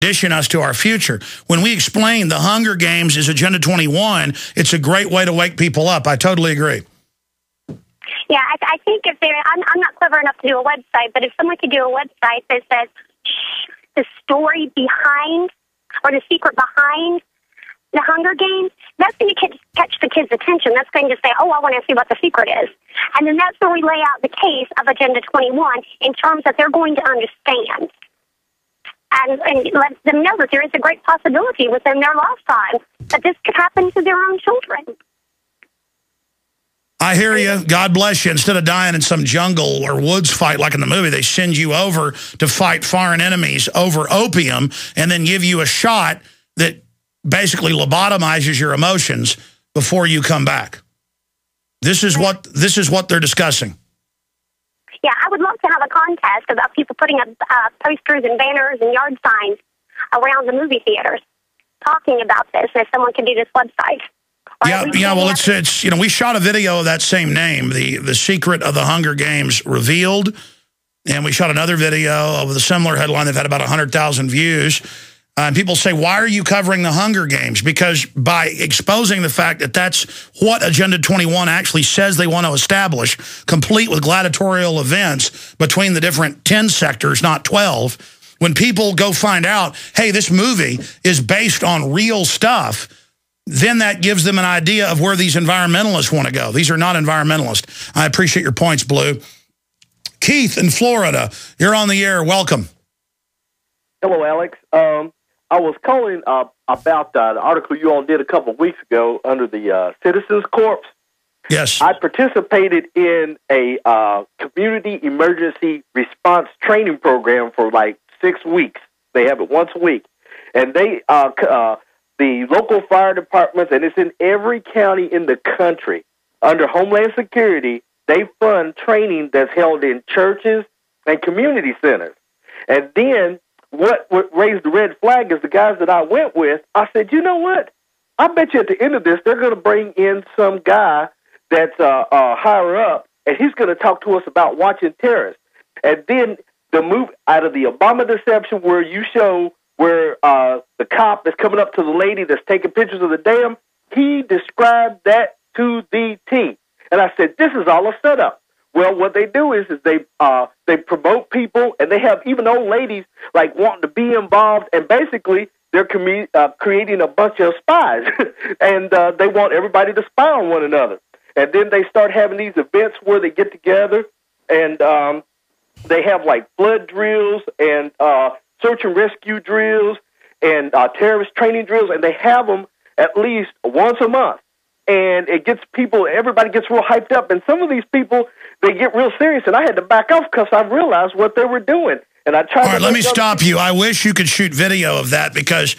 condition us to our future. When we explain the Hunger Games is Agenda 21, it's a great way to wake people up. I totally agree. Yeah, I think if I'm not clever enough to do a website, but if someone could do a website that says the story behind or the secret behind the Hunger Games, that's going to catch the kids' attention. That's going to say, oh, I want to see what the secret is. And then that's where we lay out the case of Agenda 21 in terms that they're going to understand. And let them know that there is a great possibility within their lifetime that this could happen to their own children. I hear you. God bless you. Instead of dying in some jungle or woods fight like in the movie, they send you over to fight foreign enemies over opium and then give you a shot that basically lobotomizes your emotions before you come back. This is what they're discussing. Yeah, I would love to have a contest about people putting up posters and banners and yard signs around the movie theaters talking about this. If someone can do this website. Yeah. Well, it's we shot a video of that same name, the secret of the Hunger Games revealed, and we shot another video with a similar headline. They've had about 100,000 views. And people say, why are you covering the Hunger Games? Because by exposing the fact that that's what Agenda 21 actually says they want to establish, complete with gladiatorial events between the different 10 sectors, not 12, when people go find out, hey, this movie is based on real stuff, then that gives them an idea of where these environmentalists want to go. These are not environmentalists. I appreciate your points, Blue. Keith in Florida, you're on the air. Welcome. Hello, Alex. I was calling about the article you all did a couple of weeks ago under the Citizens Corps. Yes. I participated in a community emergency response training program for like 6 weeks. They have it once a week. And they the local fire departments, and it's in every county in the country, under Homeland Security, they fund training that's held in churches and community centers. And then what raised the red flag is the guys that I went with, I said, you know what? I bet you at the end of this, they're going to bring in some guy that's higher up, and he's going to talk to us about watching terrorists. And then the move out of the Obama deception where you show where the cop that's coming up to the lady that's taking pictures of the dam, he described that to the T. And I said, this is all a setup. Well, what they do is they promote people, and they have even old ladies like wanting to be involved, and basically they're creating a bunch of spies, and they want everybody to spy on one another. And then they start having these events where they get together, and they have like flood drills and search and rescue drills and terrorist training drills, and they have them at least once a month. And it gets people, everybody gets real hyped up. And some of these people, they get real serious. And I had to back off because I realized what they were doing. And I tried All right, let me stop you. I wish you could shoot video of that because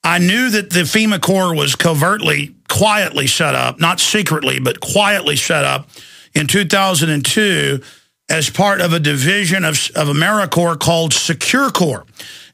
I knew that the FEMA Corps was covertly, quietly set up, not secretly, but quietly set up in 2002 as part of a division of AmeriCorps called Secure Corps.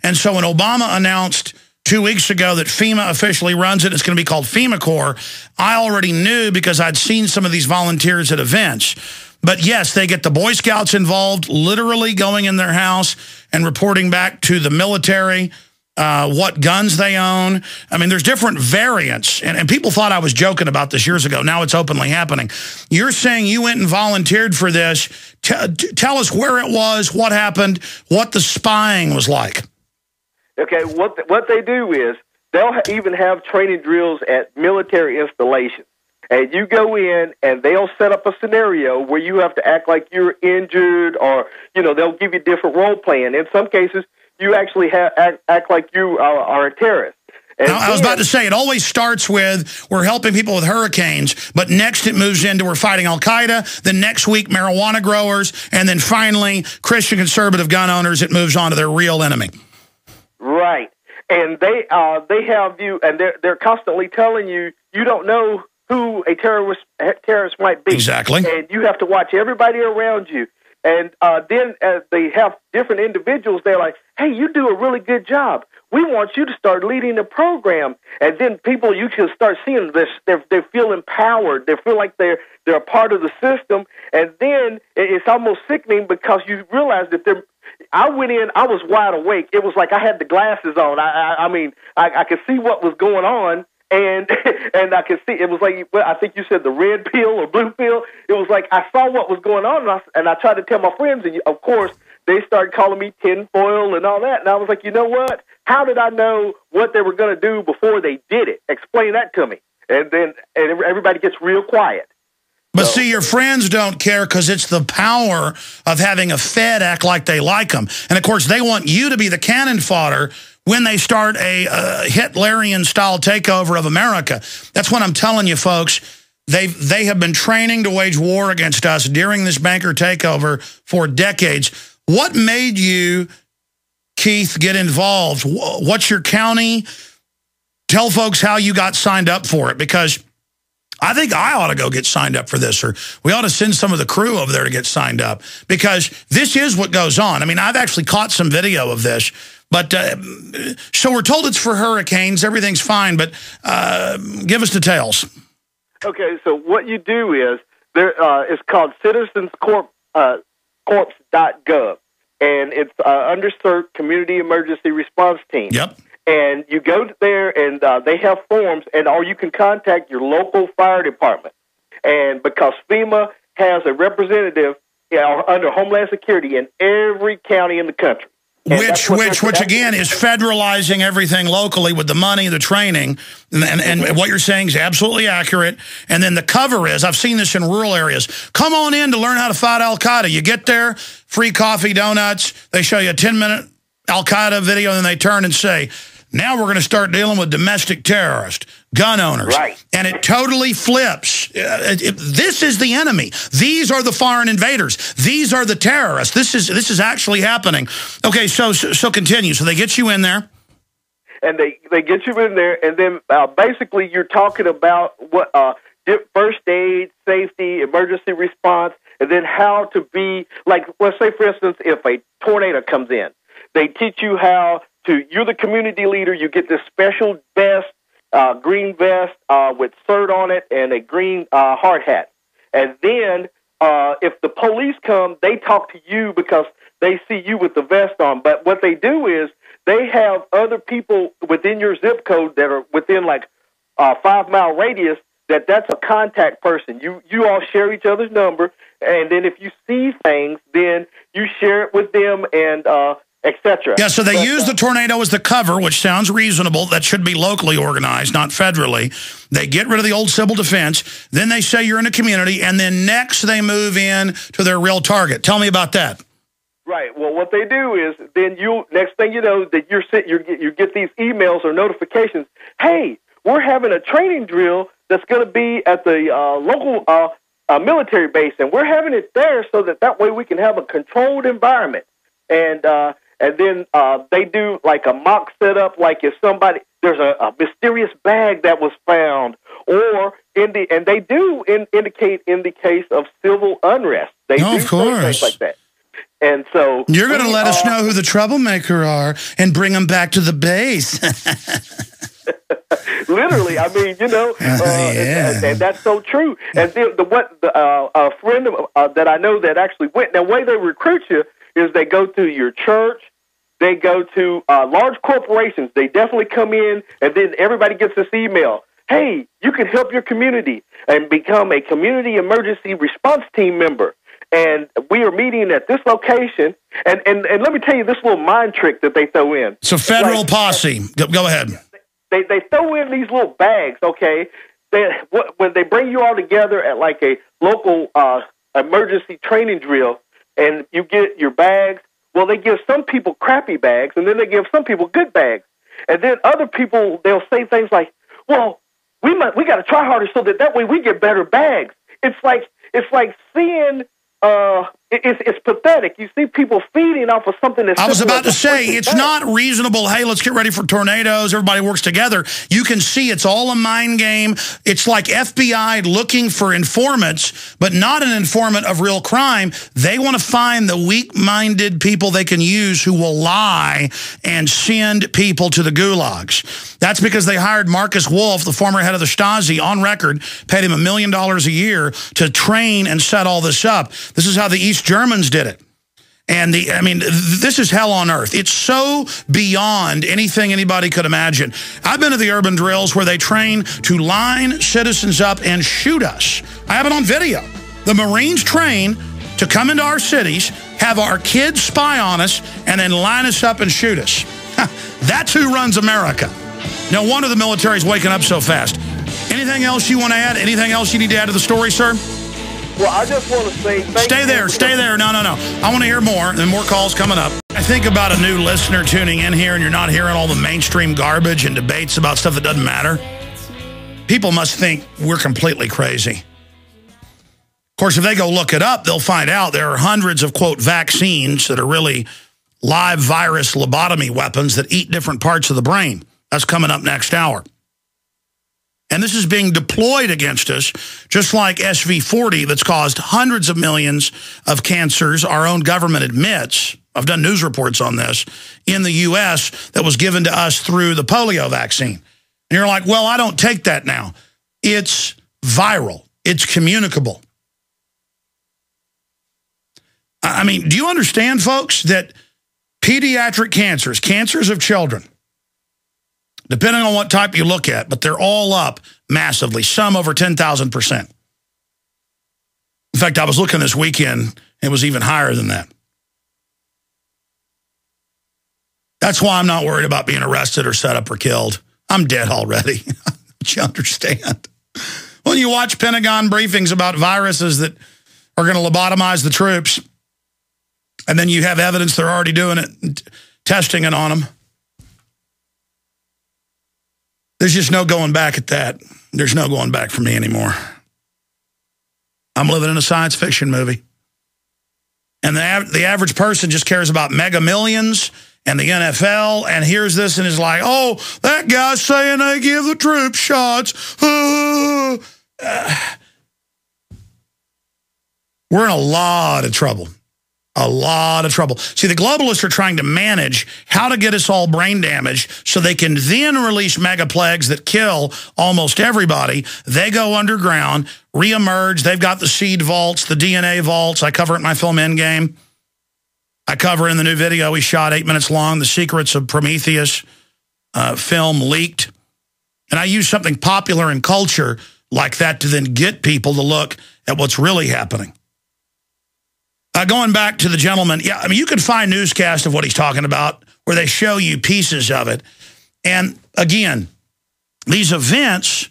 And so when Obama announced 2 weeks ago that FEMA officially runs it, it's going to be called FEMA Corps, I already knew because I'd seen some of these volunteers at events. But yes, they get the Boy Scouts involved, literally going in their house and reporting back to the military what guns they own. I mean, there's different variants. And people thought I was joking about this years ago. Now it's openly happening. You're saying you went and volunteered for this. Tell us where it was, what happened, what the spying was like. Okay, what they do is they'll even have training drills at military installations. And you go in, and they'll set up a scenario where you have to act like you're injured, or, they'll give you different role playing. In some cases, you actually act like you are a terrorist. And I was about to say, it always starts with we're helping people with hurricanes, but next it moves into we're fighting Al-Qaeda, then next week marijuana growers, and then finally Christian conservative gun owners, it moves on to their real enemy. Right. And they have you, and they're constantly telling you, you don't know who a terrorist might be. Exactly. And you have to watch everybody around you. And then they have different individuals. They're like, hey, you do a really good job. We want you to start leading the program. And then people, you can start seeing this. They feel empowered. They feel like they're a part of the system. And then it's almost sickening because you realize that I went in, I was wide awake. It was like I had the glasses on. I mean, I could see what was going on, and and I could see, it was like, well, I think you said the red pill or blue pill. It was like I saw what was going on, and I tried to tell my friends, and of course, they started calling me tinfoil and all that. And I was like, you know what? How did I know what they were going to do before they did it? Explain that to me. And then everybody gets real quiet. But see, your friends don't care because it's the power of having a Fed act like they like them. And, of course, they want you to be the cannon fodder when they start a Hitlerian-style takeover of America. That's what I'm telling you, folks. They have been training to wage war against us during this banker takeover for decades. What made you, Keith, get involved? What's your county? Tell folks how you got signed up for it, because I think I ought to go get signed up for this, or we ought to send some of the crew over there to get signed up, because this is what goes on. I mean, I've actually caught some video of this, but so we're told it's for hurricanes. Everything's fine, but give us details. Okay, so what you do is, it's called citizenscorps.gov, and it's underserved community emergency response team. Yep. And you go there, and they have forms, or you can contact your local fire department. And because FEMA has a representative under Homeland Security in every county in the country. Which again is federalizing everything locally with the money, the training, and what you're saying is absolutely accurate. And then the cover is, I've seen this in rural areas, come on in to learn how to fight Al-Qaeda. You get there, free coffee, donuts, they show you a 10-minute Al-Qaeda video, and then they turn and say, now we're going to start dealing with domestic terrorists, gun owners. Right. And it totally flips. This is the enemy. These are the foreign invaders. These are the terrorists. This is actually happening. Okay, so continue. So they get you in there. And they get you in there, and then basically you're talking about what first aid, safety, emergency response, and then how to be, like, let's say, for instance, if a tornado comes in, they teach you how you're the community leader, you get this special vest, green vest with CERT on it and a green hard hat. And then if the police come, they talk to you because they see you with the vest on. But what they do is they have other people within your zip code that are within like a 5-mile radius that's a contact person. You all share each other's number, and then if you see things, then you share it with them and etc. Yeah, so they use the tornado as the cover, which sounds reasonable. That should be locally organized, not federally. They get rid of the old civil defense. Then they say you're in a community, and then next they move in to their real target. Tell me about that. Right. Well, what they do is then next thing you know, that you get these emails or notifications. Hey, we're having a training drill that's going to be at the local military base, and we're having it there so that way we can have a controlled environment. And then they do like a mock setup, like if there's a mysterious bag that was found, or they do indicate in the case of civil unrest. They do of course. Say things like that. And so you're going to let us know who the troublemaker are and bring them back to the base. Literally, I mean, yeah. and that's so true. And then a friend that I know that actually went. Now, the way they recruit you is they go to your church, they go to large corporations. They definitely come in, and then everybody gets this email. Hey, you can help your community and become a community emergency response team member. And we are meeting at this location. And let me tell you this little mind trick that they throw in. So federal posse. Go ahead. They throw in these little bags, okay? When they bring you all together at like a local emergency training drill, and you get your bags, well, they give some people crappy bags, and then they give some people good bags. And then other people, they'll say things like, well, we got to try harder so that way we get better bags. It's like seeing... It's pathetic. You see people feeding off of something that's... I was about to say, it's not reasonable, hey, let's get ready for tornadoes, everybody works together. You can see it's all a mind game. It's like FBI looking for informants, but not an informant of real crime. They want to find the weak-minded people they can use who will lie and send people to the gulags. That's because they hired Marcus Wolf, the former head of the Stasi, on record, paid him $1 million a year to train and set all this up. This is how the East Germans did it. And I mean, this is hell on earth. It's so beyond anything anybody could imagine. I've been to the urban drills where they train to line citizens up and shoot us. I have it on video. The Marines train to come into our cities, have our kids spy on us, and then line us up and shoot us. That's who runs America. No wonder the military's waking up so fast. Anything else you want to add? Anything else you need to add to the story, sir? Well, I just want to say thank you. Stay there. No. I want to hear more, and more calls coming up. I think about a new listener tuning in here, and you're not hearing all the mainstream garbage and debates about stuff that doesn't matter. People must think we're completely crazy. Of course, if they go look it up, they'll find out there are hundreds of, quote, vaccines that are really live virus lobotomy weapons that eat different parts of the brain. That's coming up next hour. And this is being deployed against us, just like SV40 that's caused hundreds of millions of cancers, our own government admits. I've done news reports on this, in the U.S. that was given to us through the polio vaccine. And you're like, well, I don't take that now. It's viral. It's communicable. I mean, do you understand, folks, that pediatric cancers of children, depending on what type you look at, but they're all up massively, some over 10,000%. In fact, I was looking this weekend, it was even higher than that. That's why I'm not worried about being arrested or set up or killed. I'm dead already. Do you understand? When you watch Pentagon briefings about viruses that are going to lobotomize the troops, and then you have evidence they're already doing it, testing it on them, there's just no going back at that. There's no going back for me anymore. I'm living in a science fiction movie. And the average person just cares about Mega Millions and the NFL and hears this and is like, oh, that guy's saying they give the troops shots. We're in a lot of trouble. A lot of trouble. See, the globalists are trying to manage how to get us all brain damaged so they can then release mega plagues that kill almost everybody. They go underground, reemerge. They've got the seed vaults, the DNA vaults. I cover it in my film Endgame. I cover it in the new video we shot 8 minutes long, The Secrets of Prometheus, film leaked. And I use something popular in culture like that to then get people to look at what's really happening. Going back to the gentleman, yeah, I mean, you can find newscasts of what he's talking about where they show you pieces of it. And again, these events,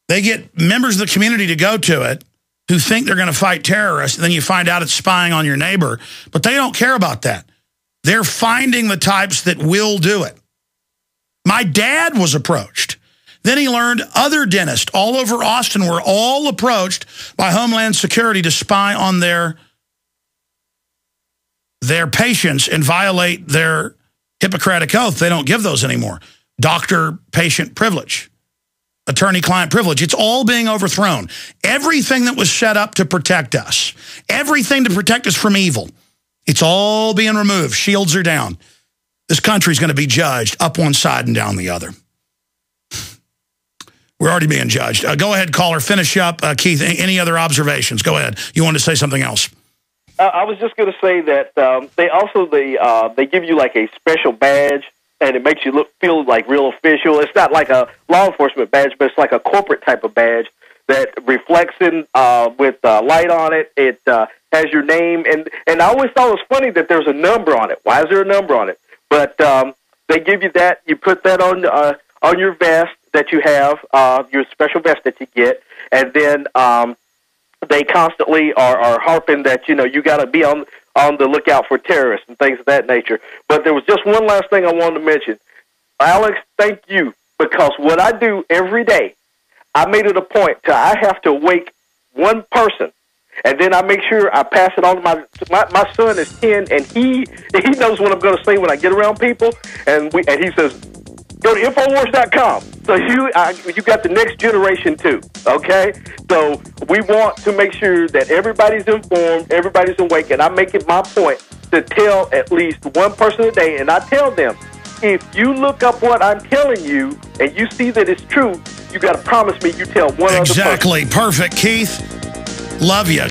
they get members of the community to go to it who think they're going to fight terrorists, and then you find out it's spying on your neighbor. But they don't care about that. They're finding the types that will do it. My dad was approached. Then he learned other dentists all over Austin were all approached by Homeland Security to spy on their patients and violate their Hippocratic oath. They don't give those anymore. Doctor-patient privilege, attorney-client privilege. It's all being overthrown. Everything that was set up to protect us, everything to protect us from evil, it's all being removed. Shields are down. This country's going to be judged up one side and down the other. We're already being judged. Go ahead, caller. Finish up. Keith, any other observations? Go ahead. You wanted to say something else? I was just going to say that they give you like a special badge, and it makes you feel like real official. It's not like a law enforcement badge, but it's like a corporate type of badge that reflects in with light on it. It has your name, and I always thought it was funny that there's a number on it. Why is there a number on it? But they give you that. You put that on your vest that you have, your special vest that you get, and then they constantly are harping that, you know, you got to be on the lookout for terrorists and things of that nature. But there was just one last thing I wanted to mention. Alex, thank you, because what I do every day, I made it a point to I have to wake one person, and then I make sure I pass it on to my son is 10, and he knows what I'm going to say when I get around people, and he says, go to Infowars.com. So you got the next generation too, okay? So we want to make sure that everybody's informed, everybody's awake, and I make it my point to tell at least one person a day, and I tell them, if you look up what I'm telling you and you see that it's true, you got to promise me you tell one other person. Exactly. Perfect, Keith. Love you.